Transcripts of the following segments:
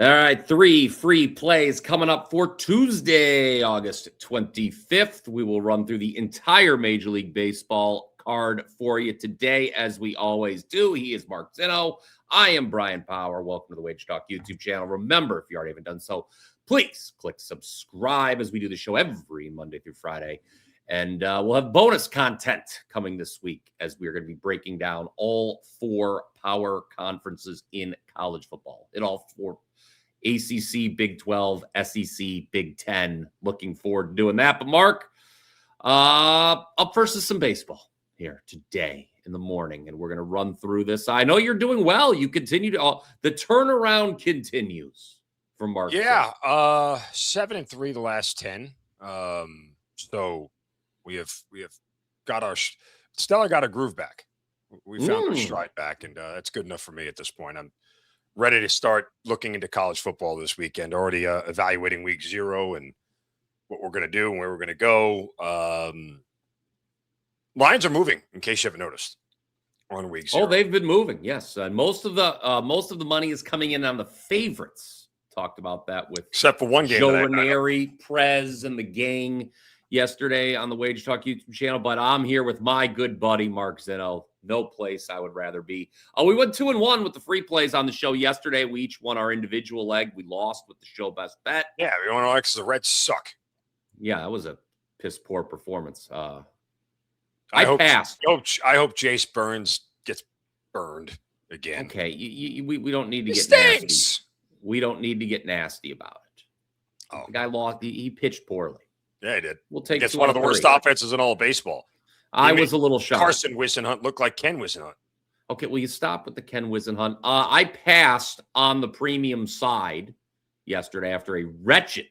All right, 3 free plays coming up for Tuesday, August 25th. We will run through the entire Major League Baseball card for you today, as we always do. He is Mark Zinno. I am Bryan Power. Welcome to the WagerTalk YouTube channel. Remember, if you already haven't done so, please click subscribe as we do the show every Monday through Friday. And we'll have bonus content coming this week as we are going to be breaking down all 4 power conferences in college football. In all 4 ACC, Big 12, SEC, Big 10. Looking forward to doing that. But Mark, up first is some baseball here today in the morning, and we're going to run through this. I know you're doing well. You continue to the turnaround continues for Mark. Yeah, 7-3 the last 10. So we have got our Stella got a groove back. We found our stride back, and that's good enough for me at this point. I'm ready to start looking into college football this weekend, already evaluating week 0 and what we're going to do and where we're going to go. Lines are moving, in case you haven't noticed, on week 0. Oh, they've been moving, yes. And most of the money is coming in on the favorites. Talked about that with except for one game. Joe Ranieri, Prez, and the gang yesterday on the WagerTalk YouTube channel. But I'm here with my good buddy, Mark Zinno. No place I would rather be. We went 2-1 with the free plays on the show yesterday. We each won our individual leg. We lost with the show best bet. Yeah, we won because the Reds suck. Yeah, that was a piss poor performance. I passed. I hope Jace Burns gets burned again. Okay, we don't need to get stinks. Nasty. We don't need to get nasty about it. Oh. The guy lost. He pitched poorly. Yeah, he did. We'll take. It's one of the worst offenses in all of baseball. I was a little shocked. Carson Whisenhunt looked like Ken Whisenhunt. Okay, well, you stop with the Ken Whisenhunt. I passed on the premium side yesterday after a wretched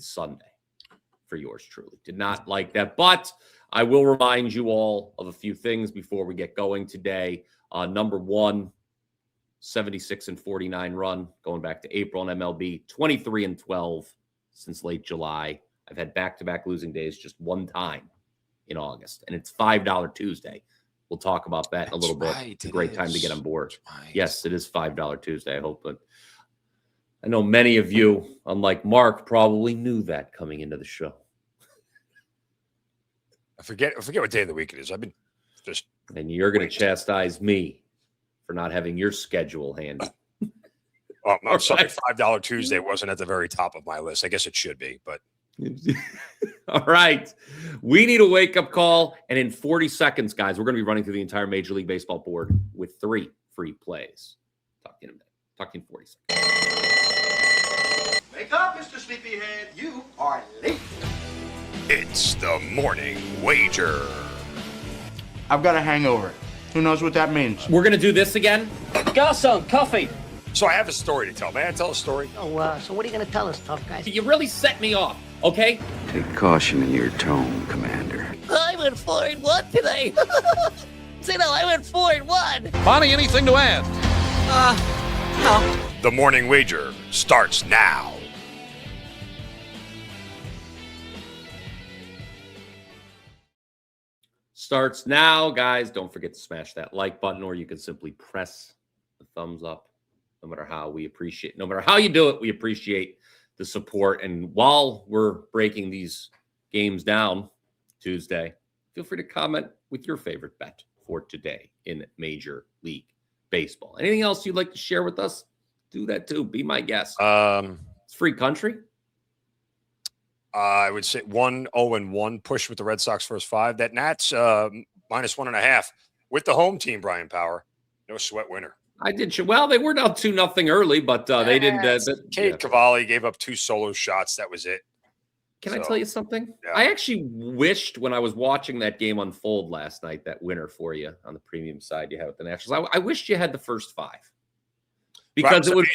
Sunday for yours truly. Did not like that, but I will remind you all of a few things before we get going today. Number 1, 76-49 run going back to April in MLB, 23-12 since late July. I've had back-to-back losing days just one time in August, and it's $5 Tuesday. We'll talk about that in a little bit. It's a great time to get on board. Right. Yes, it is $5 Tuesday, I hope. But I know many of you, unlike Mark, probably knew that coming into the show. I forget what day of the week it is. I've been just... And you're going to chastise me for not having your schedule handy. Oh, I'm sorry. $5 Tuesday wasn't at the very top of my list. I guess it should be, but... All right. We need a wake-up call, and in 40 seconds, guys, we're going to be running through the entire Major League Baseball board with 3 free plays. Talk to you in a minute. Talk to you in 40 seconds. Wake up, Mr. Sleepyhead. You are late. It's the Morning Wager. I've got a hangover. Who knows what that means? We're going to do this again. Garçon, coffee. So I have a story to tell. May I tell a story? Oh, so what are you going to tell us, tough guy? You really set me off, okay? Take caution in your tone, Commander. I went 4-1 today. Zinno, I went 4-1. Bonnie, anything to add? No. The Morning Wager starts now. Starts now, guys. Don't forget to smash that like button, or you can simply press the thumbs up. No matter how you do it, we appreciate the support. And while we're breaking these games down Tuesday, feel free to comment with your favorite bet for today in Major League Baseball. Anything else you'd like to share with us? Do that too. Be my guest. It's free country. I would say 1-0-1 push with the Red Sox first 5. That Nats -1.5 with the home team, Bryan Power. No sweat winner. I did. Well, they were down 2-0 early, but they didn't. Cade Cavalli gave up 2 solo shots. That was it. Can I tell you something? Yeah. I actually wished when I was watching that game unfold last night, that winner for you on the premium side you had with the Nationals. I wished you had the first 5 because it would.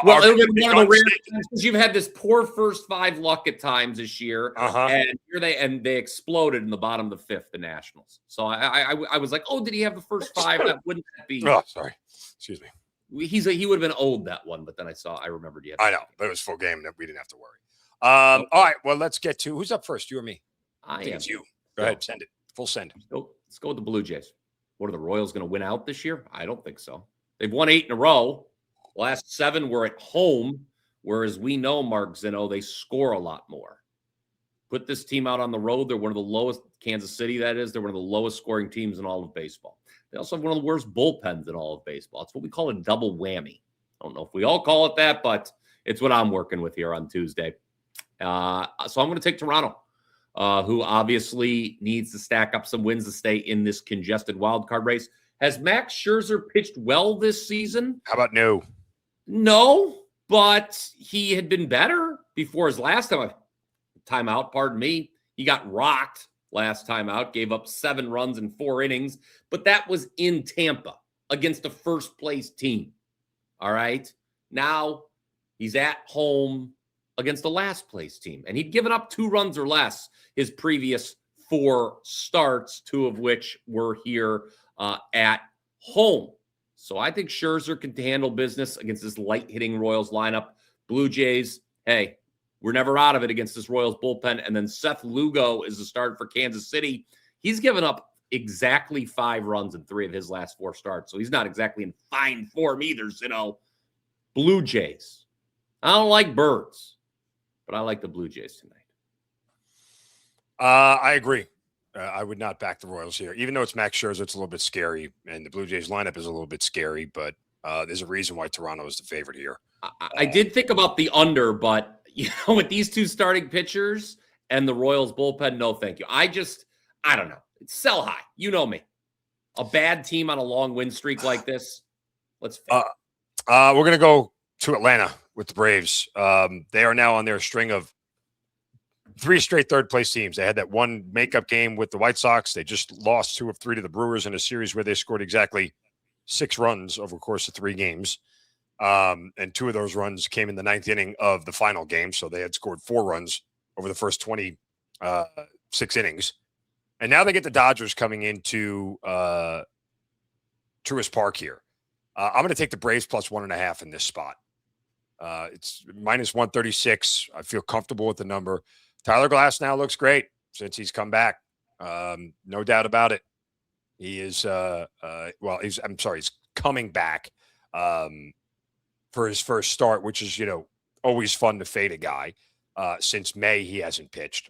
Well, it would be one of the rare times because you've had this poor first 5 luck at times this year, and they exploded in the bottom of the 5th, the Nationals. So I was like, oh, did he have the first 5? That wouldn't that be? Oh, sorry, excuse me. He would have been old that one, but then I remembered you. I know, but it was full game that we didn't have to worry. All right, well, let's get to who's up first, you or me? I think it's you. Go ahead, send it. Full send. Let's go with the Blue Jays. What are the Royals going to win out this year? I don't think so. They've won 8 in a row. Last 7 were at home, whereas we know, Mark Zinno, they score a lot more. Put this team out on the road. They're one of the lowest, Kansas City, that is. They're one of the lowest scoring teams in all of baseball. They also have one of the worst bullpens in all of baseball. It's what we call a double whammy. I don't know if we all call it that, but it's what I'm working with here on Tuesday. So I'm going to take Toronto, who obviously needs to stack up some wins to stay in this congested wildcard race. Has Max Scherzer pitched well this season? How about no? No, but he had been better before his last time out. Pardon me. He got rocked last time out, gave up 7 runs in 4 innings, but that was in Tampa against a first-place team. All right? Now he's at home against the last-place team, and he'd given up 2 runs or less his previous 4 starts, 2 of which were here at home. So I think Scherzer can handle business against this light-hitting Royals lineup. Blue Jays, hey, we're never out of it against this Royals bullpen. And then Seth Lugo is the starter for Kansas City. He's given up exactly 5 runs in 3 of his last 4 starts. So he's not exactly in fine form either, Blue Jays. I don't like birds, but I like the Blue Jays tonight. I agree. I would not back the Royals here. Even though it's Max Scherzer, it's a little bit scary, and the Blue Jays lineup is a little bit scary, but there's a reason why Toronto is the favorite here. I did think about the under, but with these 2 starting pitchers and the Royals bullpen, no thank you. I don't know. It's sell high. You know me. A bad team on a long win streak like this. Let's we're going to go to Atlanta with the Braves. They are now on their string of 3 straight third-place teams. They had that one makeup game with the White Sox. They just lost 2 of 3 to the Brewers in a series where they scored exactly 6 runs over the course of 3 games. And 2 of those runs came in the 9th inning of the final game. So they had scored 4 runs over the first 26 innings. And now they get the Dodgers coming into Truist Park here. I'm going to take the Braves plus 1.5 in this spot. It's minus 136. I feel comfortable with the number. Tyler Glass now looks great since he's come back. No doubt about it. He is, he's coming back for his first start, which is, always fun to fade a guy. Since May, he hasn't pitched.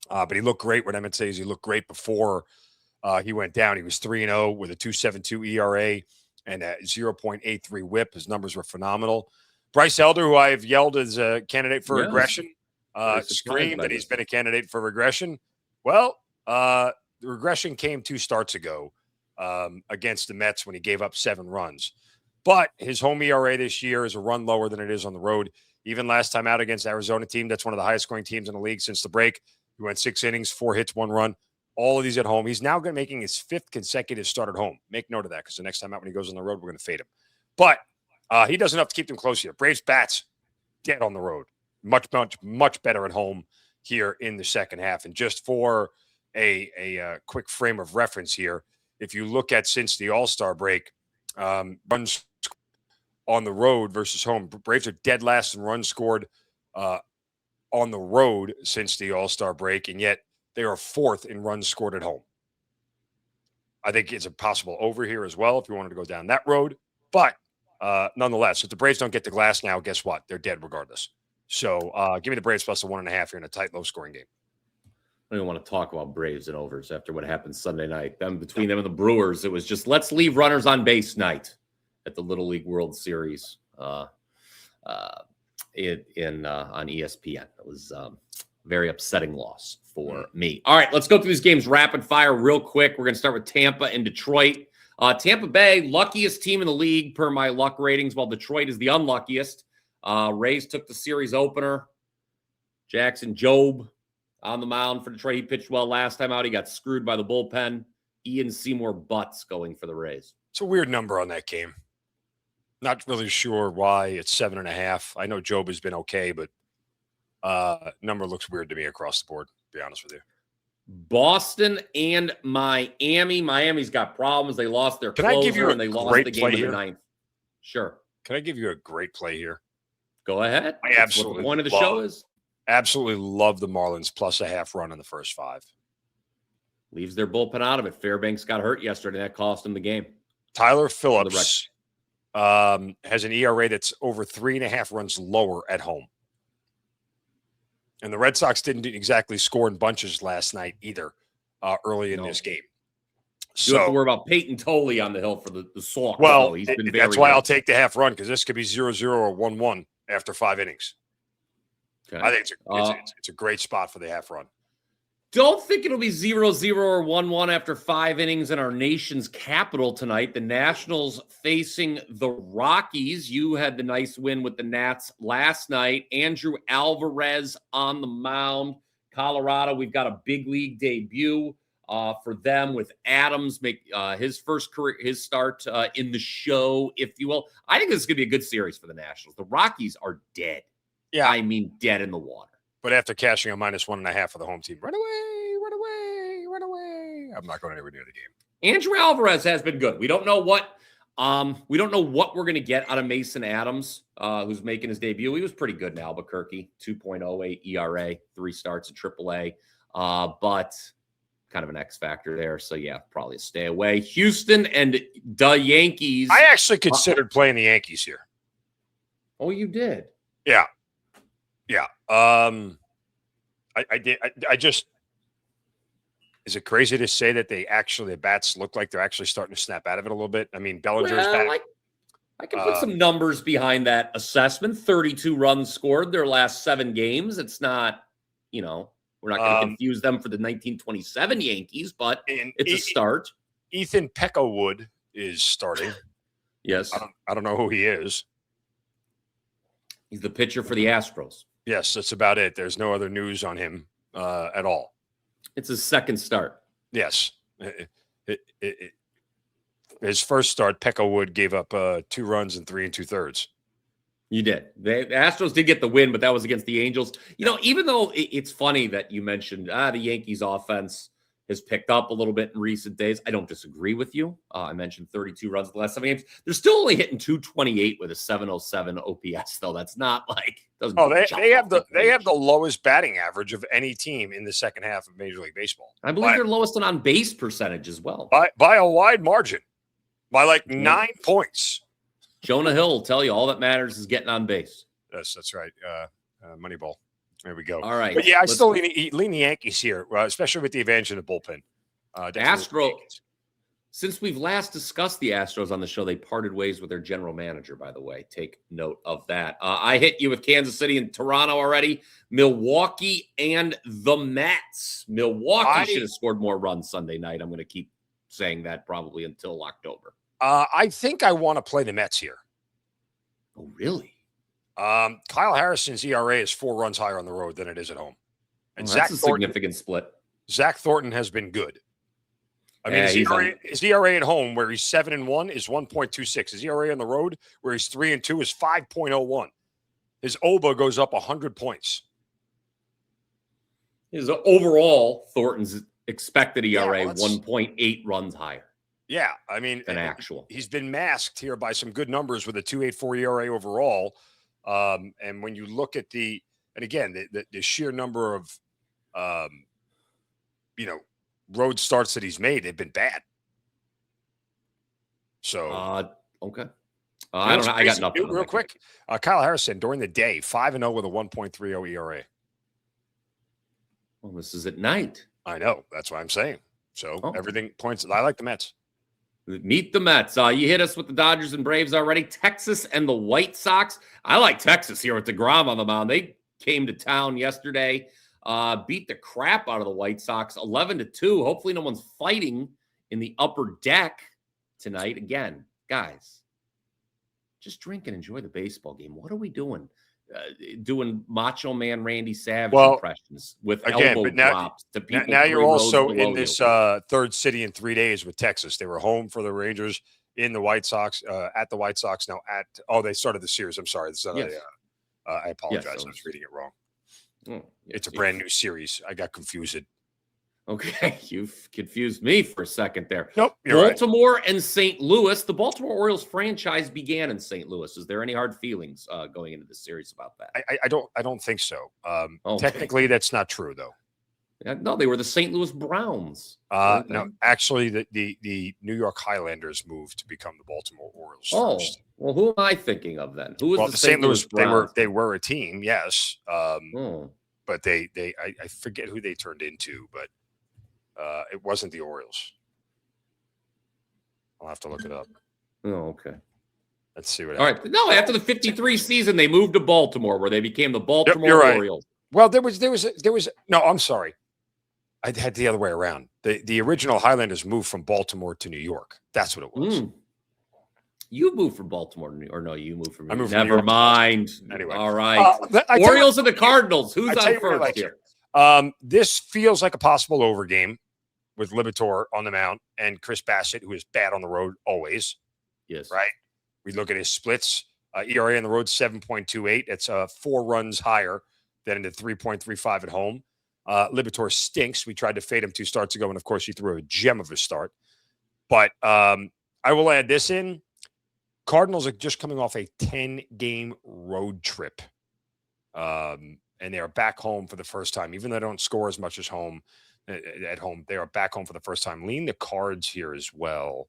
But he looked great. What Emmett says, he looked great before he went down. He was 3-0 with a 2.72 ERA and a 0.83 whip. His numbers were phenomenal. Bryce Elder, who I've yelled as a candidate for regression, screamed that he's been a candidate for regression. Well, the regression came 2 starts ago against the Mets when he gave up 7 runs. But his home ERA this year is a run lower than it is on the road. Even last time out against Arizona team, that's one of the highest scoring teams in the league since the break. He went 6 innings, 4 hits, 1 run. All of these at home. He's now making his 5th consecutive start at home. Make note of that because the next time out when he goes on the road, we're going to fade him. But he does enough to keep them close here. Braves bats dead on the road. Much better at home here in the second half. And just for a quick frame of reference here, if you look at since the All-Star break, runs on the road versus home, Braves are dead last in runs scored on the road since the All-Star break, and yet they are 4th in runs scored at home. I think it's a possible over here as well if you wanted to go down that road. But nonetheless, if the Braves don't get the Glass now, guess what? They're dead regardless. So give me the Braves plus the 1.5 here in a tight, low-scoring game. I don't want to talk about Braves and overs after what happened Sunday night. Between them and the Brewers, it was just let's leave runners on base night at the Little League World Series on ESPN. It was a very upsetting loss for me. All right, let's go through these games rapid fire real quick. We're going to start with Tampa and Detroit. Tampa Bay, luckiest team in the league per my luck ratings, while Detroit is the unluckiest. Rays took the series opener. Jackson Jobe on the mound for Detroit. He pitched well last time out. He got screwed by the bullpen. Ian Seymour Butts going for the Rays. It's a weird number on that game. Not really sure why it's 7.5. I know Jobe has been okay, but number looks weird to me across the board, to be honest with you. Boston and Miami. Miami's got problems. They lost their closer and they lost the game in the 9th. Sure. Can I give you a great play here? Go ahead. I absolutely what the point of the show is. Absolutely love the Marlins plus a half run in the first 5. Leaves their bullpen out of it. Fairbanks got hurt yesterday. That cost him the game. Tyler Phillips has an ERA that's over 3.5 runs lower at home. And the Red Sox didn't exactly score in bunches last night either, early in this game. You have to worry about Peyton Tolley on the hill for the Sox. Well, he's been that's why I'll take the half run, because this could be 0-0 or 1-1 after 5 innings. Okay. I think it's a great spot for the half run. Don't think it'll be 0-0 or 1-1 after 5 innings in our nation's capital tonight. The Nationals facing the Rockies. You had the nice win with the Nats last night. Andrew Alvarez on the mound. Colorado, we've got a big league debut for them with Adams make his start in the show, if you will. I think this is going to be a good series for the Nationals. The Rockies are dead. Yeah. I mean, dead in the water. But after cashing a -1.5 for the home team, run away, run away, run away. I'm not going anywhere near the game. Andrew Alvarez has been good. We don't know what we're going to get out of Mason Adams, who's making his debut. He was pretty good in Albuquerque, 2.08 ERA, 3 starts at AAA, but kind of an X factor there. So yeah, probably a stay away. Houston and the Yankees. I actually considered playing the Yankees here. Oh, you did? Yeah. Yeah. I did. I just, is it crazy to say that the bats look like they're actually starting to snap out of it a little bit? I mean, Bellinger's back. I can put some numbers behind that assessment. 32 runs scored their last 7 games. It's not, we're not going to confuse them for the 1927 Yankees, but it's a start. Ethan Peckerwood is starting. Yes. I don't know who he is. He's the pitcher for the Astros. Yes, that's about it. There's no other news on him at all. It's his second start. Yes. His first start, Peckerwood gave up 2 runs in 3 2/3. You did. The Astros did get the win, but that was against the Angels. Even though it's funny that you mentioned the Yankees offense has picked up a little bit in recent days. I don't disagree with you. I mentioned 32 runs in the last 7 games. They're still only hitting 228 with a 707 OPS, though. That's not like doesn't. Oh, they have the lowest batting average of any team in the second half of Major League Baseball. I believe they're lowest on base percentage as well. By a wide margin. By like 9 points. Jonah Hill will tell you all that matters is getting on base. Yes, that's right. Moneyball. There we go. All right. But yeah, I still lean the Yankees here, especially with the advantage of the bullpen. Since we've last discussed the Astros on the show, they parted ways with their general manager, by the way. Take note of that. I hit you with Kansas City and Toronto already. Milwaukee and the Mets. Milwaukee should have scored more runs Sunday night. I'm going to keep saying that probably until October. I think I want to play the Mets here. Oh, really? Kyle Harrison's ERA is 4 runs higher on the road than it is at home. And that's a significant split. Zach Thornton has been good. I mean, his ERA at home, where he's 7-1, is 1.26. His ERA on the road, where he's 3-2, is 5.01. His OBA goes up 100 points. His overall, Thornton's expected ERA 1.8 runs higher. Yeah, I mean, an actual. He's been masked here by some good numbers with a 2.84 ERA overall. And when you look at the sheer number of, road starts that he's made, they've been bad. So, okay. I don't know. I got nothing. Real quick. Kyle Harrison during the day, 5-0 with a 1.30 ERA. Well, this is at night. I know. That's what I'm saying. So everything points. I like the Mets. Meet the Mets. You hit us with the Dodgers and Braves already. Texas and the White Sox. I like Texas here with DeGrom on the mound. They came to town yesterday, beat the crap out of the White Sox 11-2. Hopefully no one's fighting in the upper deck tonight. Again, guys, just drink and enjoy the baseball game. What are we doing? Doing Macho Man Randy Savage impressions with elbow drops to people. Now you're also in this third city in 3 days with Texas. They were home for the Rangers in the White Sox, at the White Sox. Now they started the series. I'm sorry. I apologize. I was reading it wrong. It's a brand new series. I got confused. Okay, you've confused me for a second there. Nope, Baltimore and St. Louis. The Baltimore Orioles franchise began in St. Louis. Is there any hard feelings going into this series about that? I don't think so. Technically, that's not true, though. No, they were the St. Louis Browns. No, actually, the New York Highlanders moved to become the Baltimore Orioles first. Well, who am I thinking of then? Who was the St. Louis Browns? They were a team, yes. But I forget who they turned into, but it wasn't the Orioles. I'll have to look it up. Oh, okay. Let's see what. All right. No, after the 53 season, they moved to Baltimore, where they became the Baltimore you're right. Orioles. Well, there was. No, I'm sorry. I had the other way around. The original Highlanders moved from Baltimore to New York. That's what it was. You moved from Baltimore to New York. Or no, you moved from. I moved from Never New York. mind. Anyway, all right. Orioles and the Cardinals. Who's on first here? This feels like a possible over game with Liberatore on the mound and Chris Bassett, who is bad on the road always. Yes. Right. We look at his splits. ERA on the road 7.28. It's 4 runs higher than in the 3.35 at home. Liberatore stinks. We tried to fade him 2 starts ago, and of course, he threw a gem of a start. But I will add this in. Cardinals are just coming off a 10-game road trip. And they are back home for the first time. Even though they don't score as much as at home, they are back home for the first time. Lean the Cards here as well.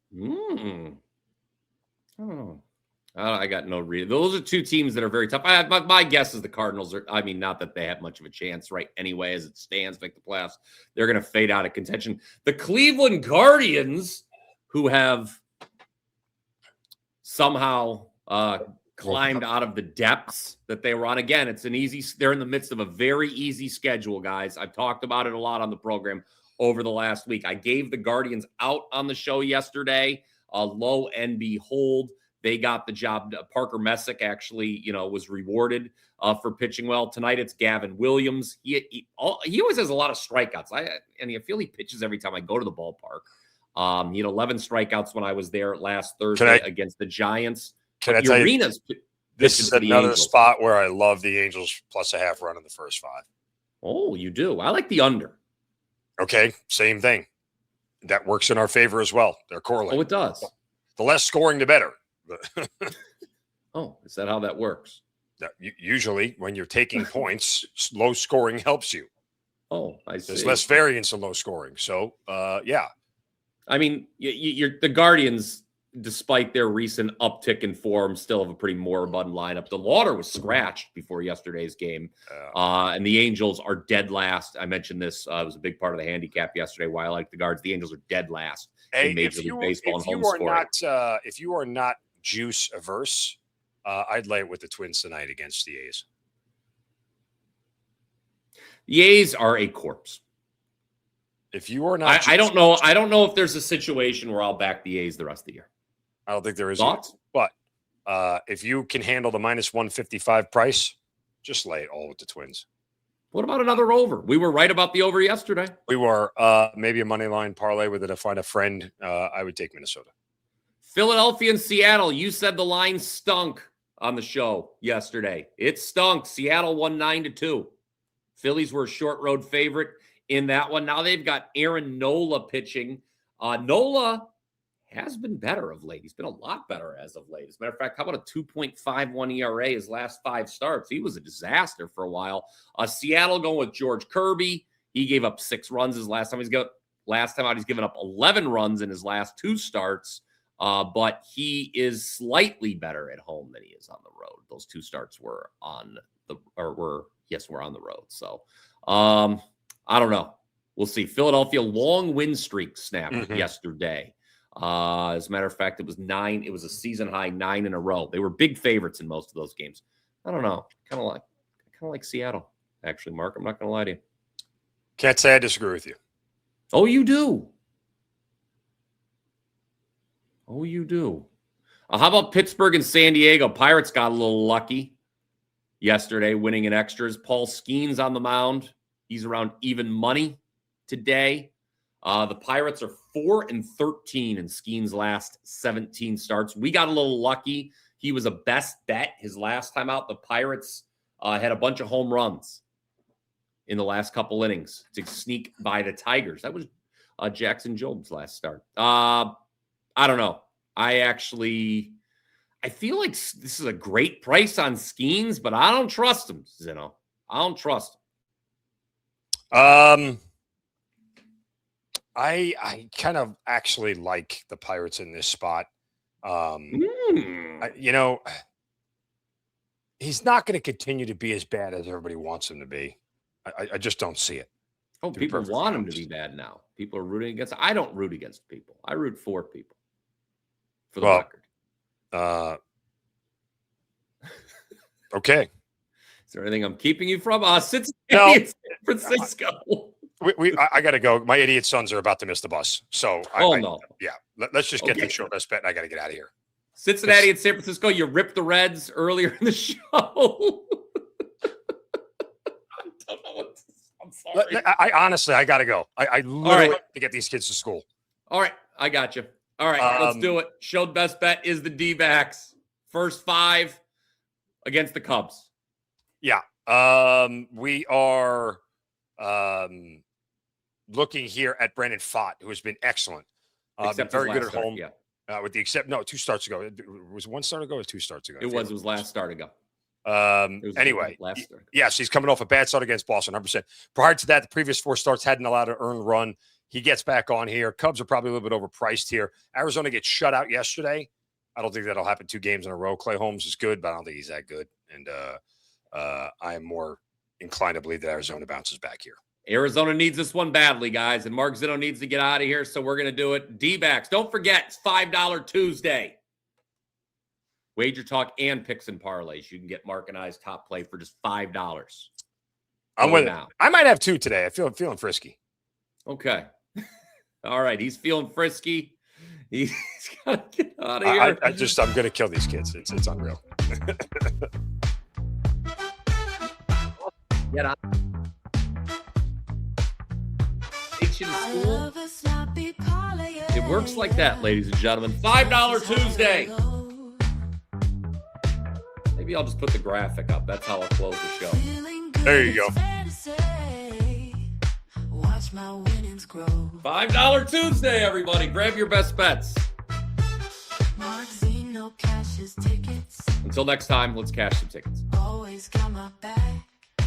I got no reason. Those are 2 teams that are very tough. My guess is the Cardinals are, not that they have much of a chance right anyway as it stands, make the playoffs. They're going to fade out of contention. The Cleveland Guardians, who have somehow climbed out of the depths that they were on. Again, they're in the midst of a very easy schedule, guys. I've talked about it a lot on the program over the last week. I gave the Guardians out on the show yesterday, a low NB hold. They got the job. Parker Messick actually, was rewarded for pitching well. Tonight it's Gavin Williams. He always has a lot of strikeouts. I feel he pitches every time I go to the ballpark. He had 11 strikeouts when I was there last Thursday against the Giants. Can I tell you, this is another spot where I love the Angels plus a half run in the first 5. Oh, you do? I like the under. Okay, same thing. That works in our favor as well. They're correlated. Oh, it does. The less scoring, the better. Oh, is that how that works? Usually, when you're taking points, low scoring helps you. Oh, I see. There's less variance in low scoring. So, yeah. I mean, the Guardians, despite their recent uptick in form, still have a pretty moribund lineup. The Lauder was scratched before yesterday's game, and the Angels are dead last. I mentioned this. It was a big part of the handicap yesterday, why I like the Guards. The Angels are dead last in Major League Baseball and home scoring. If you are not juice averse, I'd lay it with the Twins tonight against the A's. The A's are a corpse. If you are not, I don't know. I don't know if there's a situation where I'll back the A's the rest of the year. I don't think there is. Thoughts? But if you can handle the minus 155 price, just lay it all with the Twins. What about another over? We were right about the over yesterday. We were. Maybe a money line parlay with it. If I find a friend, I would take Minnesota. Philadelphia and Seattle. You said the line stunk on the show yesterday. It stunk. Seattle won 9-2. Phillies were a short road favorite in that one. Now they've got Aaron Nola pitching. Nola has been better of late. He's been a lot better as of late. As a matter of fact, how about a 2.51 ERA his last 5 starts? He was a disaster for a while. Seattle going with George Kirby. He gave up 6 runs his last time. Last time out, he's given up 11 runs in his last 2 starts. But he is slightly better at home than he is on the road. Those 2 starts were on the road. So I don't know. We'll see. Philadelphia long win streak snapped yesterday. As a matter of fact, it was 9. It was a season high 9 in a row. They were big favorites in most of those games. I don't know. Kind of like Seattle, actually, Mark. I'm not going to lie to you. Can't say I disagree with you. Oh, you do. Oh, you do. How about Pittsburgh and San Diego? Pirates got a little lucky yesterday, winning in extras. Paul Skeens on the mound. He's around even money today. The Pirates are 4-13 in Skeens' last 17 starts. We got a little lucky. He was a best bet his last time out. The Pirates had a bunch of home runs in the last couple innings to sneak by the Tigers. That was Jackson Job's last start. I don't know. I feel like this is a great price on Skeens, but I don't trust him, Zinno. I don't trust him. I kind of actually like the Pirates in this spot. He's not going to continue to be as bad as everybody wants him to be. I just don't see it. Oh, people want him to be bad now. People are rooting against. I don't root against people. I root for people. For the record. Okay. Is there anything I'm keeping you from? Cincinnati, San Francisco. I got to go. My idiot sons are about to miss the bus. So, no. Yeah. Let's just get the show best bet. I got to get out of here. Cincinnati and San Francisco, you ripped the Reds earlier in the show. I don't know what to say. I'm sorry. I honestly, I got to go. I literally have to get these kids to school. All right. I got you. All right. Let's do it. Showed best bet is the D-backs. First 5 against the Cubs. Yeah. We are looking here at Brandon Pfaadt, who has been excellent. Been very good at home. Yeah. With the 2 starts ago. Was it 1 start ago or 2 starts ago? It was last start ago. Anyway, yes, he's coming off a bad start against Boston, 100%. Prior to that, the previous 4 starts hadn't allowed an earned run. He gets back on here. Cubs are probably a little bit overpriced here. Arizona gets shut out yesterday. I don't think that'll happen 2 games in a row. Clay Holmes is good, but I don't think he's that good. And I am more inclined to believe that Arizona bounces back here. Arizona needs this one badly, guys, and Mark Zinno needs to get out of here, so we're going to do it. D-backs. Don't forget, it's $5 Tuesday. WagerTalk and picks and parlays. You can get Mark and I's top play for just $5. I'm with it. I might have 2 today. I'm feeling frisky. Okay. All right. He's feeling frisky. He's got to get out of here. I'm going to kill these kids. It's unreal. Get out. Takes you to school. It works like that, ladies and gentlemen. $5 Tuesday. Maybe I'll just put the graphic up. That's how I'll close the show. There you go. $5 Tuesday, everybody. Grab your best bets. Until next time, let's cash some tickets. Always got my back.